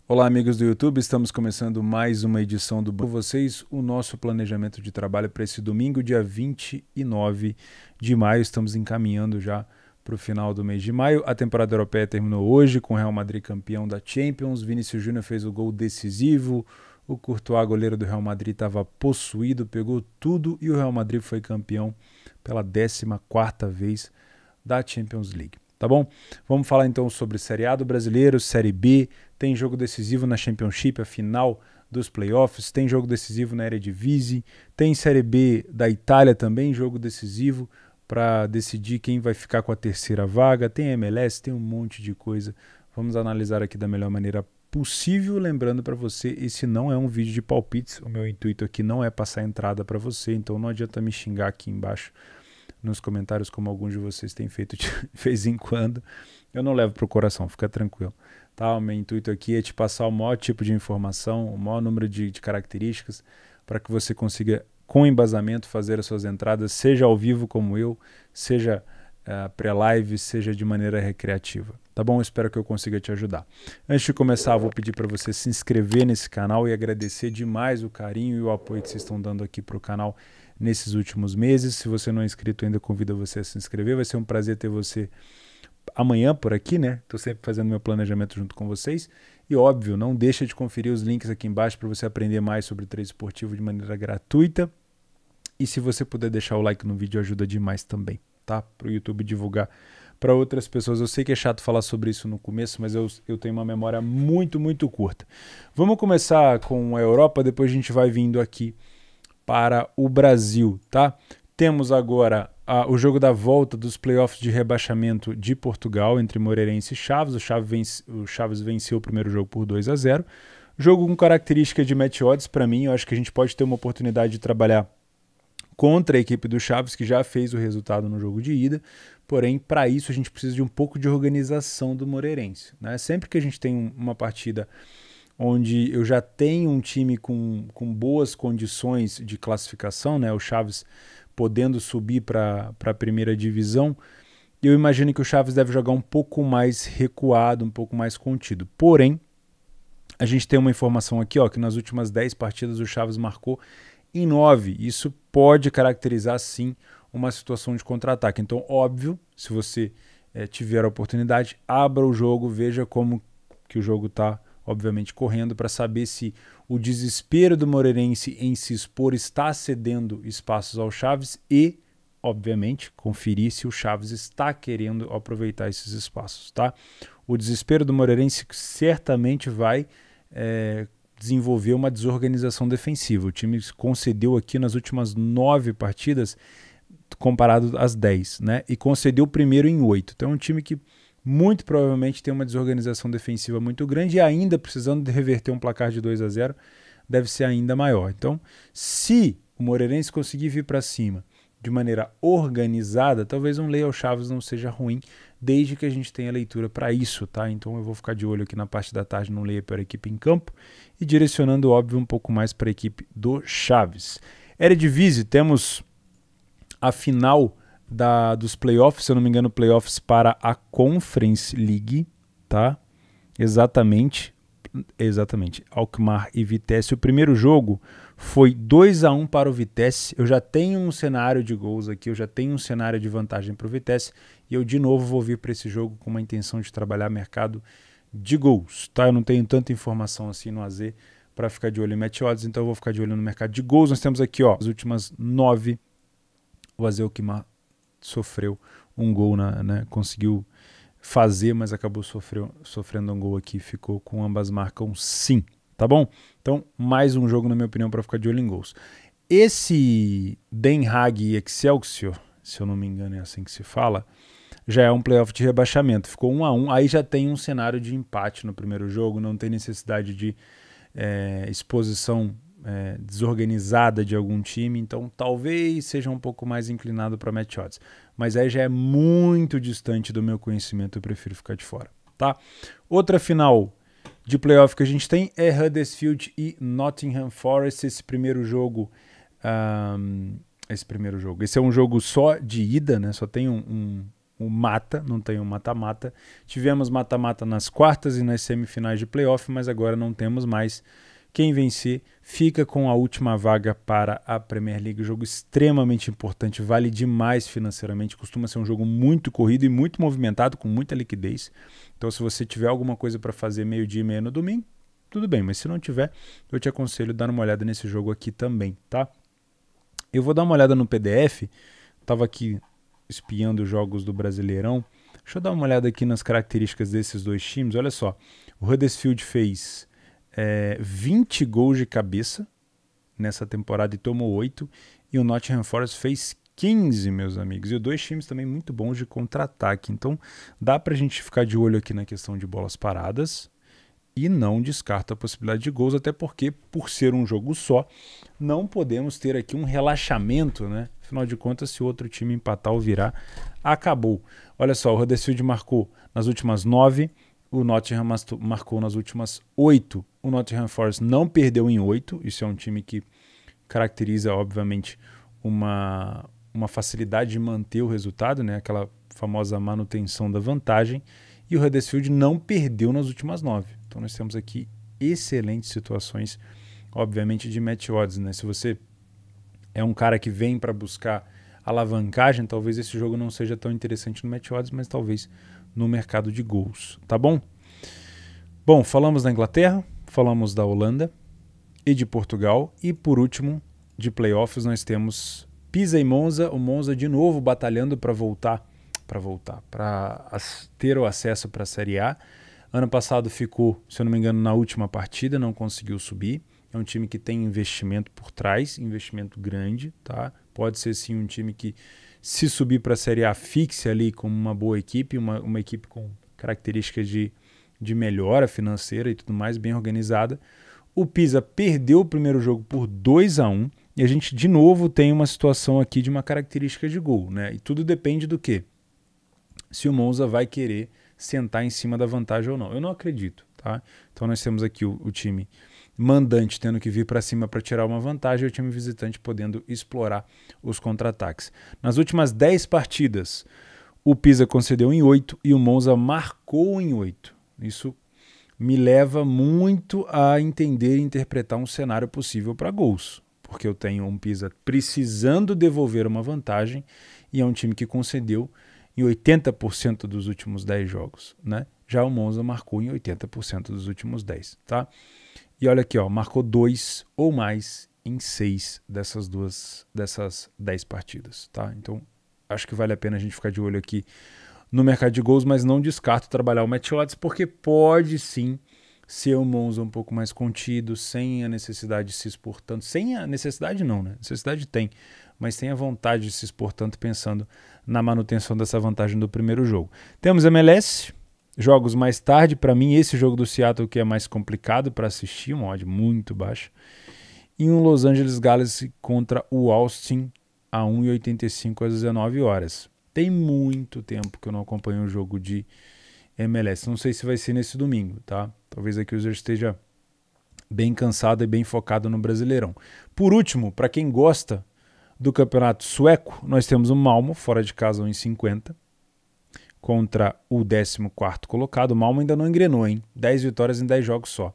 Olá, amigos do YouTube, estamos começando mais uma edição do Com vocês, o nosso planejamento de trabalho para esse domingo, dia 29 de maio. Estamos encaminhando já para o final do mês de maio. A temporada europeia terminou hoje com o Real Madrid campeão da Champions. Vinícius Júnior fez o gol decisivo. O Courtois, goleiro do Real Madrid, estava possuído, pegou tudo e o Real Madrid foi campeão pela 14ª vez da Champions League. Tá bom? Vamos falar então sobre Série A do Brasileiro, Série B, tem jogo decisivo na Championship, a final dos playoffs, tem jogo decisivo na Eredivisie, tem Série B da Itália também, jogo decisivo para decidir quem vai ficar com a terceira vaga, tem MLS, tem um monte de coisa. Vamos analisar aqui da melhor maneira possível, lembrando para você, esse não é um vídeo de palpites, o meu intuito aqui não é passar entrada para você, então não adianta me xingar aqui embaixo nos comentários, como alguns de vocês têm feito de vez em quando. Eu não levo para o coração, fica tranquilo. Tá? O meu intuito aqui é te passar o maior tipo de informação, o maior número de características, para que você consiga, com embasamento, fazer as suas entradas, seja ao vivo como eu, seja pré-live, seja de maneira recreativa. Tá bom? Espero que eu consiga te ajudar. Antes de começar, vou pedir para você se inscrever nesse canal e agradecer demais o carinho e o apoio que vocês estão dando aqui para o canal nesses últimos meses. Se você não é inscrito ainda, convido você a se inscrever. Vai ser um prazer ter você amanhã por aqui, né? Estou sempre fazendo meu planejamento junto com vocês. E óbvio, não deixa de conferir os links aqui embaixo para você aprender mais sobre trade esportivo de maneira gratuita. E se você puder deixar o like no vídeo, ajuda demais também, tá? Para o YouTube divulgar para outras pessoas. Eu sei que é chato falar sobre isso no começo, mas eu tenho uma memória muito curta. Vamos começar com a Europa, depois a gente vai vindo aqui para o Brasil, tá? Temos agora o jogo da volta dos playoffs de rebaixamento de Portugal entre Moreirense e Chaves. O Chaves venceu o primeiro jogo por 2-0. Jogo com característica de match odds para mim. Eu acho que a gente pode ter uma oportunidade de trabalhar contra a equipe do Chaves, que já fez o resultado no jogo de ida. Porém, para isso a gente precisa de um pouco de organização do Moreirense, né? Sempre que a gente tem uma partida onde eu já tenho um time com boas condições de classificação, né? O Chaves podendo subir para a primeira divisão, eu imagino que o Chaves deve jogar um pouco mais recuado, um pouco mais contido. Porém, a gente tem uma informação aqui, ó, que nas últimas 10 partidas o Chaves marcou em 9. Isso pode caracterizar, sim, uma situação de contra-ataque. Então, óbvio, se você tiver a oportunidade, abra o jogo, veja como que o jogo está, obviamente, correndo, para saber se o desespero do Moreirense em se expor está cedendo espaços ao Chaves e, obviamente, conferir se o Chaves está querendo aproveitar esses espaços, tá? O desespero do Moreirense certamente vai desenvolver uma desorganização defensiva. O time concedeu aqui nas últimas 9 partidas, comparado às 10, né? E concedeu o primeiro em 8. Então é um time que muito provavelmente tem uma desorganização defensiva muito grande e ainda precisando de reverter um placar de 2-0, deve ser ainda maior. Então, se o Moreirense conseguir vir para cima de maneira organizada, talvez um layout Chaves não seja ruim, desde que a gente tenha leitura para isso, tá? Então eu vou ficar de olho aqui na parte da tarde no layout para a equipe em campo e direcionando, óbvio, um pouco mais para a equipe do Chaves. Eredivisie, temos a final dos playoffs, se eu não me engano, playoffs para a Conference League, tá? Exatamente, Alkmaar e Vitesse. O primeiro jogo foi 2-1 para o Vitesse. Eu já tenho um cenário de gols aqui, eu já tenho um cenário de vantagem para o Vitesse e eu de novo vou vir para esse jogo com uma intenção de trabalhar mercado de gols, tá? Eu não tenho tanta informação assim no AZ para ficar de olho em match odds, então eu vou ficar de olho no mercado de gols. Nós temos aqui, ó, as últimas 9, o AZ Alkmaar sofreu um gol, né? Conseguiu fazer, mas acabou sofrendo um gol aqui, ficou com ambas marcam sim, tá bom? Então, mais um jogo, na minha opinião, para ficar de olho em gols. Esse Den Haag e Excelsior, se eu não me engano é assim que se fala, já é um playoff de rebaixamento, ficou 1-1, aí já tem um cenário de empate no primeiro jogo, não tem necessidade de exposição desorganizada de algum time, então talvez seja um pouco mais inclinado para match odds, mas aí já é muito distante do meu conhecimento, eu prefiro ficar de fora, tá? Outra final de playoff que a gente tem é Huddersfield e Nottingham Forest. Esse é um jogo só de ida, né? Só tem um o mata, não tem o mata-mata. Tivemos mata-mata nas quartas e nas semifinais de playoff, mas agora não temos mais. Quem vencer fica com a última vaga para a Premier League. Jogo extremamente importante, vale demais financeiramente, costuma ser um jogo muito corrido e muito movimentado, com muita liquidez. Então, se você tiver alguma coisa para fazer meio-dia e meia no domingo, tudo bem, mas se não tiver, eu te aconselho a dar uma olhada nesse jogo aqui também, tá? Eu vou dar uma olhada no PDF, estava aqui espiando os jogos do Brasileirão. Deixa eu dar uma olhada aqui nas características desses dois times. Olha só, o Huddersfield fez 20 gols de cabeça nessa temporada e tomou 8, e o Nottingham Forest fez 15, meus amigos. E os dois times também muito bons de contra-ataque. Então dá pra gente ficar de olho aqui na questão de bolas paradas e não descarta a possibilidade de gols, até porque, por ser um jogo só, não podemos ter aqui um relaxamento, né? Afinal de contas, se o outro time empatar ou virar, acabou. Olha só, o Huddersfield marcou nas últimas 9, o Nottingham marcou nas últimas 8. O Nottingham Forest não perdeu em 8. Isso é um time que caracteriza, obviamente, uma facilidade de manter o resultado, né? Aquela famosa manutenção da vantagem. E o Huddersfield não perdeu nas últimas 9. Então nós temos aqui excelentes situações, obviamente, de match odds, né? Se você é um cara que vem para buscar alavancagem, talvez esse jogo não seja tão interessante no match odds, mas talvez no mercado de gols, tá bom? Bom, falamos da Inglaterra, falamos da Holanda e de Portugal, e por último, de playoffs, nós temos Pisa e Monza, o Monza de novo batalhando para ter o acesso para a Série A. Ano passado ficou, se eu não me engano, na última partida, não conseguiu subir. É um time que tem investimento por trás, investimento grande, tá? Pode ser sim um time que, se subir para a Série A, fixe ali como uma boa equipe, uma equipe com características de melhora financeira e tudo mais, bem organizada. O Pisa perdeu o primeiro jogo por 2-1 e a gente de novo tem uma situação aqui de uma característica de gol, né? E tudo depende do quê? Se o Monza vai querer sentar em cima da vantagem ou não. Eu não acredito, tá? Então nós temos aqui o time mandante tendo que vir para cima para tirar uma vantagem e o time visitante podendo explorar os contra-ataques. Nas últimas 10 partidas, o Pisa concedeu em 8 e o Monza marcou em 8. Isso me leva muito a entender e interpretar um cenário possível para gols, porque eu tenho um Pisa precisando devolver uma vantagem e é um time que concedeu em 80% dos últimos 10 jogos, né? Já o Monza marcou em 80% dos últimos 10, tá? E olha aqui, ó, marcou 2 ou mais em 6 dessas 10 partidas, tá? Então, acho que vale a pena a gente ficar de olho aqui no mercado de gols, mas não descarto trabalhar o match odds, porque pode sim ser o Monza um pouco mais contido, sem a necessidade de se expor tanto. Sem a necessidade não, né? Necessidade tem, mas tem a vontade de se expor tanto pensando na manutenção dessa vantagem do primeiro jogo. Temos MLS, jogos mais tarde. Para mim, esse jogo do Seattle que é mais complicado para assistir, uma odd muito baixa. E um Los Angeles Galaxy contra o Austin a 1,85 às 19 horas. Tem muito tempo que eu não acompanho um jogo de MLS. Não sei se vai ser nesse domingo, tá? Talvez aqui o user esteja bem cansado e bem focado no Brasileirão. Por último, para quem gosta do campeonato sueco, nós temos o Malmo, fora de casa 1,50, contra o 14º colocado. O Malmo ainda não engrenou, hein? 10 vitórias em 10 jogos só.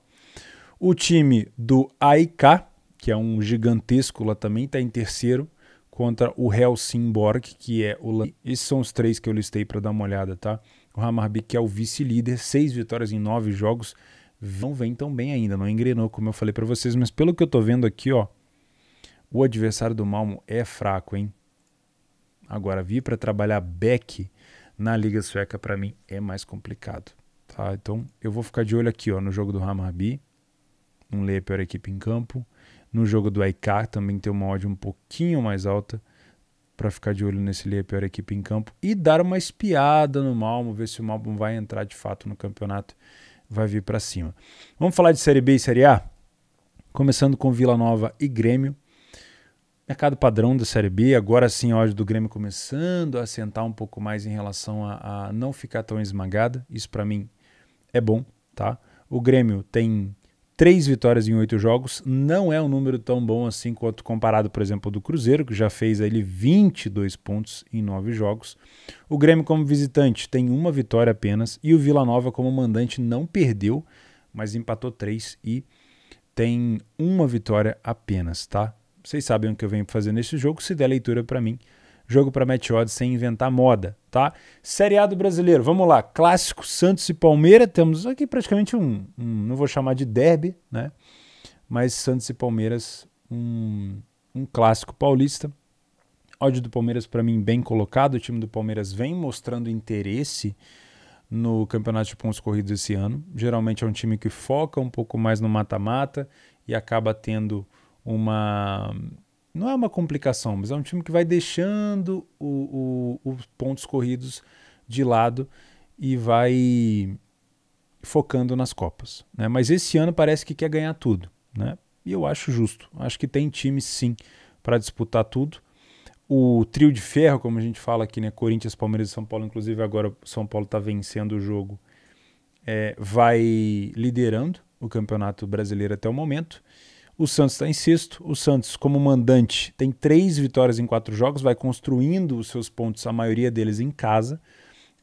O time do AIK, que é um gigantesco lá também, está em terceiro, contra o Helsingborg, que é o... Esses são os 3 que eu listei para dar uma olhada, tá? O Hammarby, que é o vice-líder, 6 vitórias em 9 jogos, não vem tão bem ainda, não engrenou, como eu falei para vocês, mas pelo que eu tô vendo aqui, ó, o adversário do Malmo é fraco, hein? Agora, vir para trabalhar back na Liga Sueca, para mim, é mais complicado, tá? Então, eu vou ficar de olho aqui, ó, no jogo do Hammarby, não lê a pior equipe em campo. No jogo do AIK também tem uma odd um pouquinho mais alta para ficar de olho nesse lê a pior equipe em campo e dar uma espiada no Malmo, ver se o Malmo vai entrar de fato no campeonato, vai vir para cima. Vamos falar de Série B e Série A? Começando com Vila Nova e Grêmio. Mercado padrão da Série B, agora sim a odd do Grêmio começando a assentar um pouco mais em relação a não ficar tão esmagada. Isso para mim é bom, tá? O Grêmio tem 3 vitórias em 8 jogos, não é um número tão bom assim quanto comparado, por exemplo, do Cruzeiro, que já fez ele 22 pontos em 9 jogos. O Grêmio como visitante tem 1 vitória apenas, e o Vila Nova como mandante não perdeu, mas empatou 3 e tem 1 vitória apenas, tá? Vocês sabem o que eu venho fazer nesse jogo, se der leitura para mim. Jogo para match odds sem inventar moda, tá? Série A do Brasileiro, vamos lá. Clássico, Santos e Palmeiras. Temos aqui praticamente não vou chamar de derby, né? Mas Santos e Palmeiras, um clássico paulista. Ódio do Palmeiras para mim bem colocado. O time do Palmeiras vem mostrando interesse no campeonato de pontos corridos esse ano. Geralmente é um time que foca um pouco mais no mata-mata e acaba tendo não é uma complicação, mas é um time que vai deixando os pontos corridos de lado e vai focando nas Copas, né? Mas esse ano parece que quer ganhar tudo, né? E eu acho justo. Acho que tem time sim para disputar tudo. O trio de ferro, como a gente fala aqui, né? Corinthians, Palmeiras e São Paulo, inclusive agora o São Paulo está vencendo o jogo, vai liderando o Campeonato Brasileiro até o momento. O Santos está em sexto. O Santos, como mandante, tem 3 vitórias em 4 jogos, vai construindo os seus pontos, a maioria deles em casa.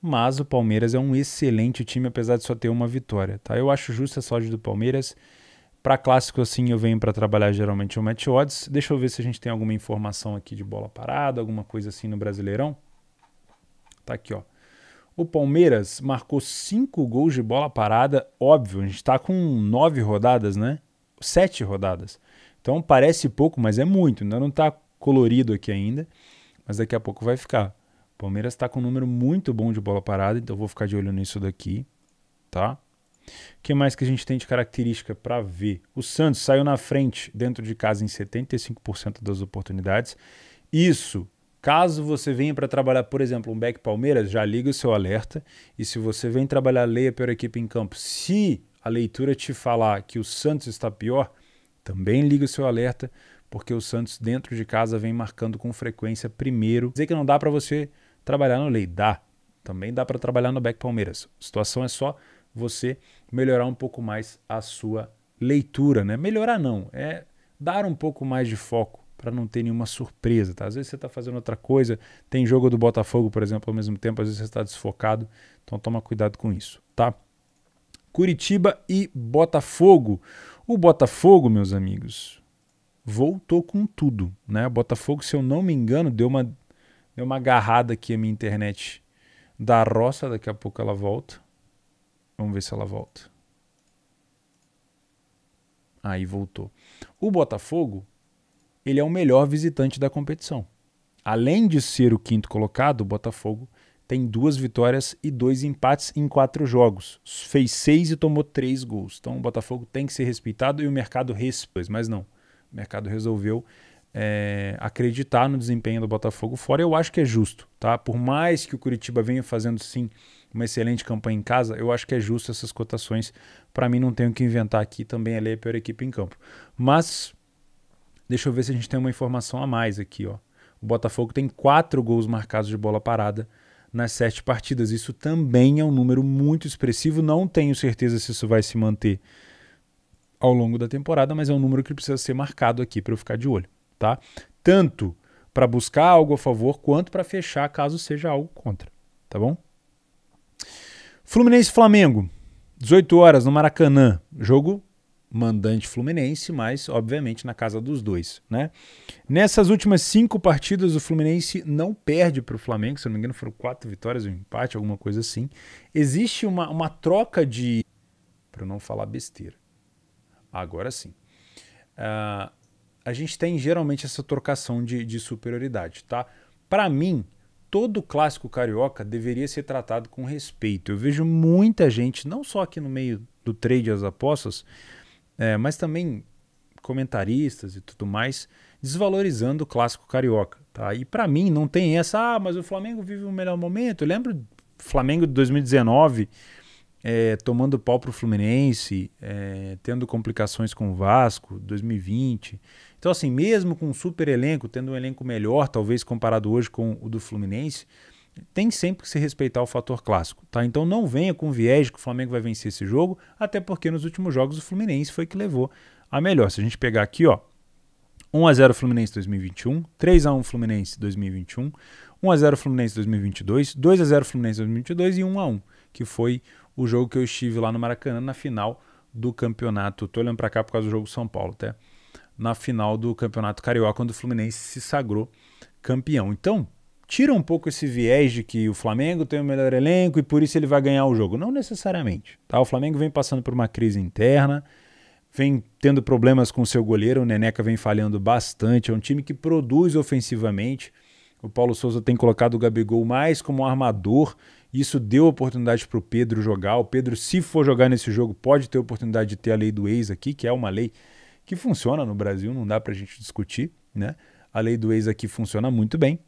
Mas o Palmeiras é um excelente time, apesar de só ter 1 vitória. Tá? Eu acho justa essa odd do Palmeiras. Para clássico, assim, eu venho para trabalhar geralmente o match odds. Deixa eu ver se a gente tem alguma informação aqui de bola parada, alguma coisa assim no Brasileirão. Tá aqui, ó. O Palmeiras marcou 5 gols de bola parada. Óbvio, a gente está com 9 rodadas, né? 7 rodadas. Então parece pouco, mas é muito. Ainda não está colorido aqui ainda, mas daqui a pouco vai ficar. O Palmeiras está com um número muito bom de bola parada, então eu vou ficar de olho nisso daqui, tá? O que mais que a gente tem de característica para ver? O Santos saiu na frente dentro de casa em 75% das oportunidades. Isso, caso você venha para trabalhar, por exemplo, um back Palmeiras, já liga o seu alerta. E se você vem trabalhar leia pior equipe em campo, se a leitura te falar que o Santos está pior, também liga o seu alerta, porque o Santos dentro de casa vem marcando com frequência primeiro. Dizer que não dá para você trabalhar no lei, dá. Também dá para trabalhar no back Palmeiras. A situação é só você melhorar um pouco mais a sua leitura, né? Melhorar não, é dar um pouco mais de foco para não ter nenhuma surpresa, tá? Às vezes você está fazendo outra coisa, tem jogo do Botafogo, por exemplo, ao mesmo tempo, às vezes você está desfocado, então toma cuidado com isso, tá? Curitiba e Botafogo. O Botafogo, meus amigos, voltou com tudo, né? O Botafogo, se eu não me engano, deu uma agarrada aqui a minha internet da roça, daqui a pouco ela volta. Vamos ver se ela volta. Aí voltou. O Botafogo, ele é o melhor visitante da competição. Além de ser o 5º colocado, o Botafogo tem 2 vitórias e 2 empates em 4 jogos. Fez 6 e tomou 3 gols. Então o Botafogo tem que ser respeitado e o mercado respeita. Mas não, o mercado resolveu acreditar no desempenho do Botafogo fora. Eu acho que é justo, tá? Por mais que o Curitiba venha fazendo sim uma excelente campanha em casa, eu acho que é justo essas cotações. Para mim não tenho que inventar aqui, também é a pior equipe em campo. Mas deixa eu ver se a gente tem uma informação a mais aqui, ó. O Botafogo tem 4 gols marcados de bola parada nas 7 partidas. Isso também é um número muito expressivo. Não tenho certeza se isso vai se manter ao longo da temporada, mas é um número que precisa ser marcado aqui para eu ficar de olho, tá? Tanto para buscar algo a favor, quanto para fechar caso seja algo contra, tá bom? Fluminense e Flamengo, 18 horas no Maracanã. Jogo mandante Fluminense, mas obviamente na casa dos dois, né? Nessas últimas 5 partidas o Fluminense não perde para o Flamengo, se não me engano foram 4 vitórias e um empate, alguma coisa assim. Existe uma troca de... para não falar besteira. Agora sim. A gente tem geralmente essa trocação de superioridade, tá? Para mim, todo clássico carioca deveria ser tratado com respeito. Eu vejo muita gente, não só aqui no meio do trade e as apostas, mas também comentaristas e tudo mais, desvalorizando o clássico carioca, tá? E para mim não tem essa, mas o Flamengo vive o melhor momento. Eu lembro do Flamengo de 2019 tomando pau pro Fluminense, tendo complicações com o Vasco, 2020. Então assim, mesmo com um super elenco, tendo um elenco melhor, talvez comparado hoje com o do Fluminense, tem sempre que se respeitar o fator clássico, tá? Então não venha com viés de que o Flamengo vai vencer esse jogo, até porque nos últimos jogos o Fluminense foi que levou a melhor. Se a gente pegar aqui, ó, 1-0 Fluminense 2021, 3-1 Fluminense 2021, 1-0 Fluminense 2022, 2-0 Fluminense 2022 e 1-1, que foi o jogo que eu estive lá no Maracanã na final do campeonato. Tô olhando para cá por causa do jogo São Paulo, até. Na final do campeonato carioca, quando o Fluminense se sagrou campeão. Então, tira um pouco esse viés de que o Flamengo tem o melhor elenco e por isso ele vai ganhar o jogo. Não necessariamente, tá? O Flamengo vem passando por uma crise interna, vem tendo problemas com o seu goleiro, o Neneca vem falhando bastante, é um time que produz ofensivamente. O Paulo Souza tem colocado o Gabigol mais como um armador, isso deu oportunidade para o Pedro jogar. O Pedro, se for jogar nesse jogo, pode ter oportunidade de ter a lei do ex aqui, que é uma lei que funciona no Brasil, não dá para a gente discutir, né? A lei do ex aqui funciona muito bem.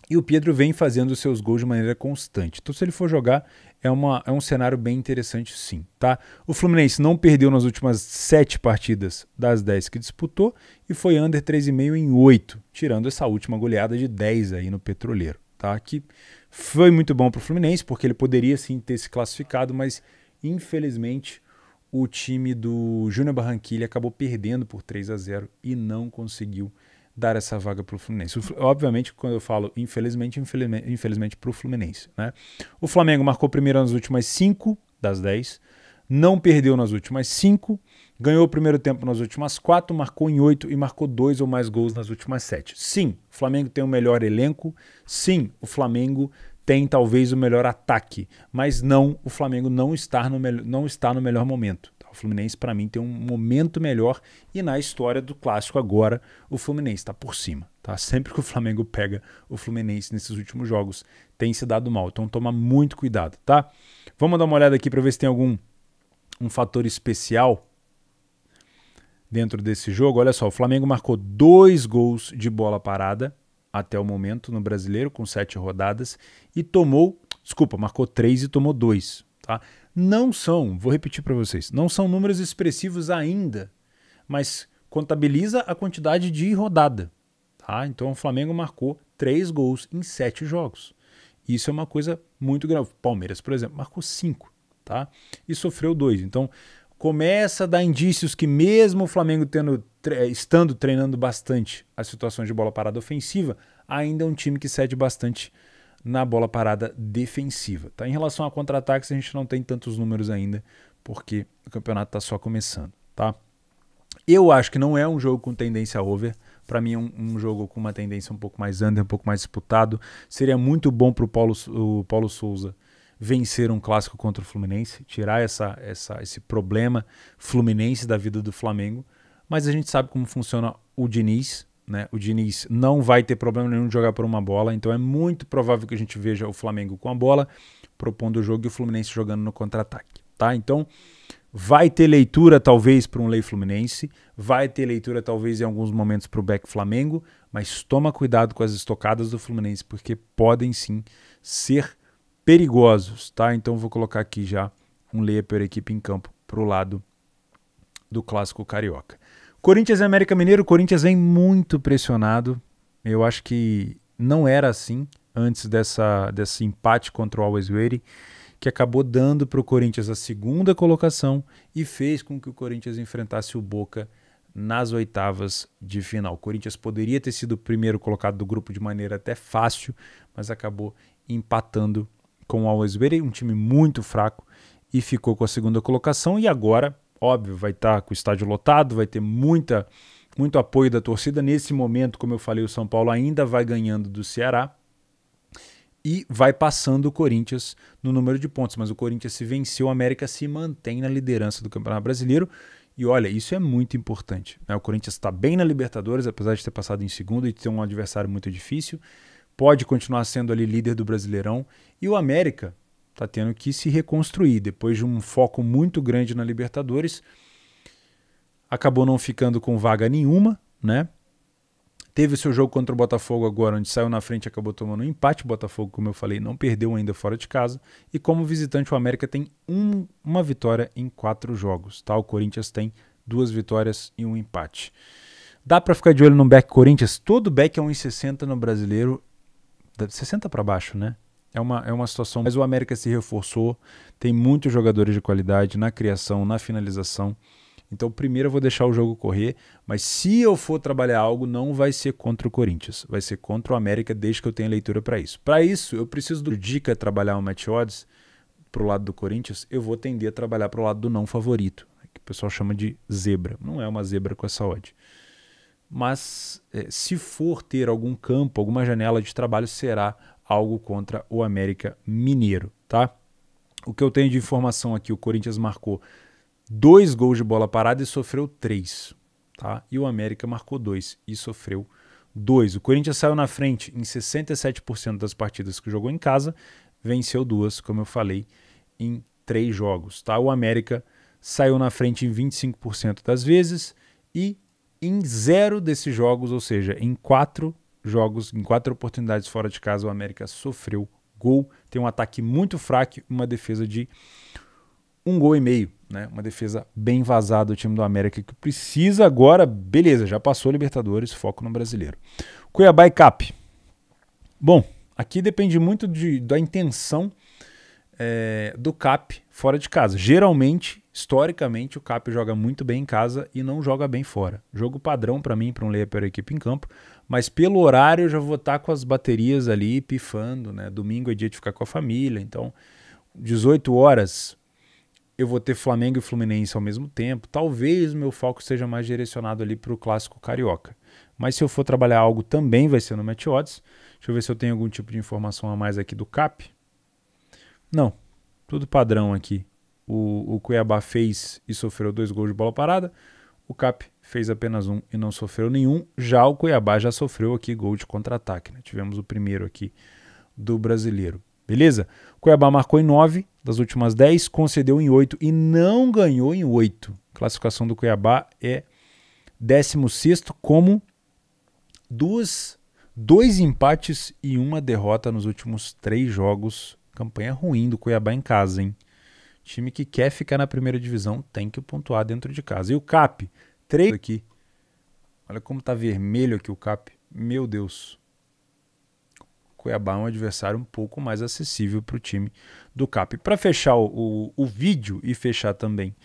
E o Pedro vem fazendo os seus gols de maneira constante. Então, se ele for jogar, é um cenário bem interessante, sim. Tá? O Fluminense não perdeu nas últimas 7 partidas das 10 que disputou e foi under 3,5 em 8, tirando essa última goleada de 10 aí no Petroleiro. Tá? Que foi muito bom para o Fluminense, porque ele poderia sim ter se classificado, mas infelizmente o time do Júnior Barranquilla acabou perdendo por 3-0 e não conseguiu dar essa vaga para o Fluminense. Obviamente, quando eu falo infelizmente para o Fluminense, né? O Flamengo marcou primeiro nas últimas 5 das 10, não perdeu nas últimas 5, ganhou o primeiro tempo nas últimas 4, marcou em 8 e marcou 2 ou mais gols nas últimas 7. Sim, o Flamengo tem o melhor elenco, sim, o Flamengo tem talvez o melhor ataque, mas não, o Flamengo não está no melhor momento. O Fluminense, para mim, tem um momento melhor e na história do clássico agora, o Fluminense está por cima. Tá? Sempre que o Flamengo pega o Fluminense nesses últimos jogos, tem se dado mal. Então toma muito cuidado, tá? Vamos dar uma olhada aqui para ver se tem algum fator especial dentro desse jogo. Olha só, o Flamengo marcou 2 gols de bola parada até o momento no Brasileiro, com 7 rodadas, e marcou 3 e tomou 2, tá? Não são, vou repetir para vocês, não são números expressivos ainda, mas contabiliza a quantidade de rodada, tá? Então o Flamengo marcou 3 gols em 7 jogos. Isso é uma coisa muito grave. Palmeiras, por exemplo, marcou 5, tá? E sofreu 2. Então começa a dar indícios que mesmo o Flamengo estando treinando bastante as situações de bola parada ofensiva, ainda é um time que cede bastante na bola parada defensiva. Tá? Em relação a contra-ataques, a gente não tem tantos números ainda, porque o campeonato está só começando. Tá? Eu acho que não é um jogo com tendência over. Para mim é um jogo com uma tendência um pouco mais under, um pouco mais disputado. Seria muito bom para o Paulo Souza vencer um clássico contra o Fluminense, tirar esse problema Fluminense da vida do Flamengo. Mas a gente sabe como funciona o Diniz, né? O Diniz não vai ter problema nenhum de jogar por uma bola, então é muito provável que a gente veja o Flamengo com a bola, propondo o jogo e o Fluminense jogando no contra-ataque. Tá? Então vai ter leitura talvez para um lei Fluminense, vai ter leitura talvez em alguns momentos para o back Flamengo, mas toma cuidado com as estocadas do Fluminense, porque podem sim ser perigosos. Tá? Então vou colocar aqui já um lei per equipe em campo para o lado do clássico carioca. Corinthians e América Mineiro, o Corinthians vem muito pressionado. Eu acho que não era assim antes desse empate contra o Always Ready, que acabou dando para o Corinthians a 2ª colocação e fez com que o Corinthians enfrentasse o Boca nas oitavas de final. O Corinthians poderia ter sido o primeiro colocado do grupo de maneira até fácil, mas acabou empatando com o Always Ready, um time muito fraco, e ficou com a 2ª colocação. E agora, óbvio, vai estar com o estádio lotado, vai ter muito apoio da torcida. Nesse momento, como eu falei, o São Paulo ainda vai ganhando do Ceará e vai passando o Corinthians no número de pontos. Mas o Corinthians, se venceu, o América se mantém na liderança do Campeonato Brasileiro. E olha, isso é muito importante, né? O Corinthians está bem na Libertadores, apesar de ter passado em segundo e de ter um adversário muito difícil. Pode continuar sendo ali líder do Brasileirão. E o América está tendo que se reconstruir. Depois de um foco muito grande na Libertadores, acabou não ficando com vaga nenhuma, né? Teve o seu jogo contra o Botafogo agora, onde saiu na frente e acabou tomando um empate. O Botafogo, como eu falei, não perdeu ainda fora de casa. E como visitante, o América tem uma vitória em 4 jogos. Tá? O Corinthians tem 2 vitórias e um empate. Dá para ficar de olho no back Corinthians? Todo back é 1,60 no Brasileiro. 60 para baixo, né? É uma situação, mas o América se reforçou, tem muitos jogadores de qualidade na criação, na finalização. Então, primeiro eu vou deixar o jogo correr, mas se eu for trabalhar algo, não vai ser contra o Corinthians, vai ser contra o América, desde que eu tenha leitura para isso. Para isso, eu preciso do dica trabalhar um match odds para o lado do Corinthians, eu vou tender a trabalhar para o lado do não favorito, que o pessoal chama de zebra. Não é uma zebra com essa odd. Mas se for ter algum campo, alguma janela de trabalho, será algo contra o América Mineiro, tá? O que eu tenho de informação aqui, o Corinthians marcou 2 gols de bola parada e sofreu 3, tá? E o América marcou 2 e sofreu 2. O Corinthians saiu na frente em 67% das partidas que jogou em casa, venceu 2, como eu falei, em 3 jogos, tá? O América saiu na frente em 25% das vezes e em 0 desses jogos, ou seja, em 4 jogos, em 4 oportunidades fora de casa, o América sofreu gol. Tem um ataque muito fraco e uma defesa de 1,5 gols, né? Uma defesa bem vazada do time do América, que precisa agora, beleza, já passou a Libertadores, foco no Brasileiro. Cuiabá e CAP. Bom, aqui depende muito da intenção do CAP fora de casa. Geralmente, historicamente, o CAP joga muito bem em casa e não joga bem fora. Jogo padrão para mim, para um layer per equipe em campo, mas pelo horário eu já vou estar com as baterias ali pifando, né? Domingo é dia de ficar com a família, então 18 horas eu vou ter Flamengo e Fluminense ao mesmo tempo. Talvez o meu foco seja mais direcionado ali para o clássico carioca. Mas se eu for trabalhar algo também vai ser no Match Odds. Deixa eu ver se eu tenho algum tipo de informação a mais aqui do CAP. Não, tudo padrão aqui. O Cuiabá fez e sofreu 2 gols de bola parada. O CAP fez apenas 1 e não sofreu nenhum. Já o Cuiabá já sofreu aqui gol de contra-ataque, né? Tivemos o primeiro aqui do Brasileiro. Beleza? O Cuiabá marcou em 9 das últimas 10, concedeu em 8 e não ganhou em 8. A classificação do Cuiabá é 16º, como 2 empates e 1 derrota nos últimos 3 jogos. Campanha ruim do Cuiabá em casa, hein? Time que quer ficar na primeira divisão tem que pontuar dentro de casa. E o CAP, 3 aqui. Olha como tá vermelho aqui o CAP. Meu Deus. Cuiabá é um adversário um pouco mais acessível para o time do CAP. Para fechar o vídeo e fechar também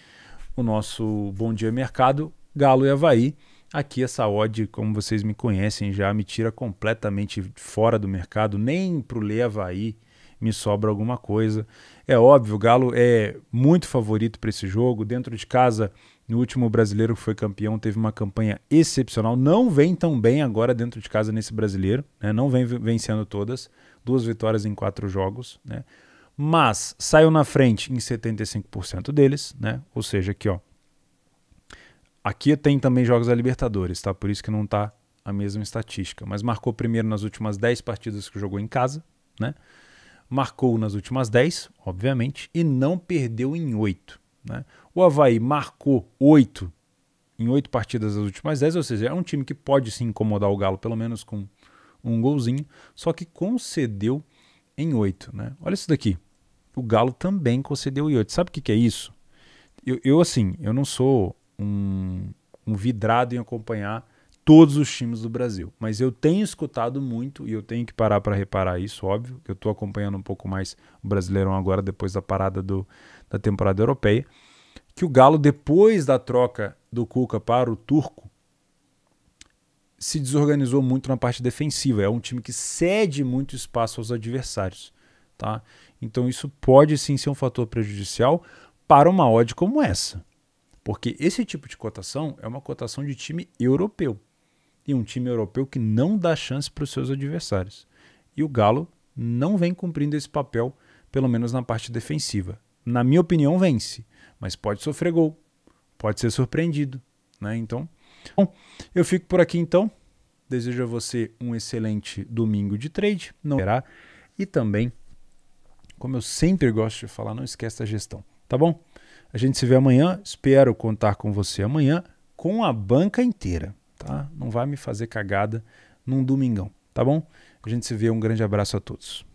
o nosso Bom Dia Mercado, Galo e Avaí. Aqui essa odd, como vocês me conhecem, já me tira completamente fora do mercado. Nem para o Lê Avaí me sobra alguma coisa. É óbvio, o Galo é muito favorito para esse jogo. Dentro de casa, no último Brasileiro que foi campeão, teve uma campanha excepcional. Não vem tão bem agora dentro de casa nesse Brasileiro, né? Não vem vencendo todas. 2 vitórias em 4 jogos, né? Mas saiu na frente em 75% deles, né? Ou seja, aqui, ó. Aqui tem também jogos da Libertadores, tá? Por isso que não tá a mesma estatística. Mas marcou primeiro nas últimas 10 partidas que jogou em casa, né? Marcou nas últimas 10, obviamente, e não perdeu em 8. Né? O Avaí marcou 8 em 8 partidas das últimas 10, ou seja, é um time que pode sim incomodar o Galo, pelo menos com um golzinho, só que concedeu em 8. Né? Olha isso daqui, o Galo também concedeu em 8. Sabe o que é isso? Eu não sou um vidrado em acompanhar todos os times do Brasil, mas eu tenho escutado muito e eu tenho que parar para reparar isso, óbvio, que eu estou acompanhando um pouco mais o Brasileirão agora, depois da parada da temporada europeia, que o Galo, depois da troca do Cuca para o Turco, se desorganizou muito na parte defensiva. É um time que cede muito espaço aos adversários, tá? Então isso pode sim ser um fator prejudicial para uma odd como essa, porque esse tipo de cotação é uma cotação de time europeu. E um time europeu que não dá chance para os seus adversários. E o Galo não vem cumprindo esse papel, pelo menos na parte defensiva. Na minha opinião, vence, mas pode sofrer gol, pode ser surpreendido. Né? Então, bom, eu fico por aqui então. Desejo a você um excelente domingo de trade. Não será. E também, como eu sempre gosto de falar, não esquece da gestão. Tá bom? A gente se vê amanhã. Espero contar com você amanhã com a banca inteira. Tá? Não vai me fazer cagada num domingão, tá bom? A gente se vê, um grande abraço a todos.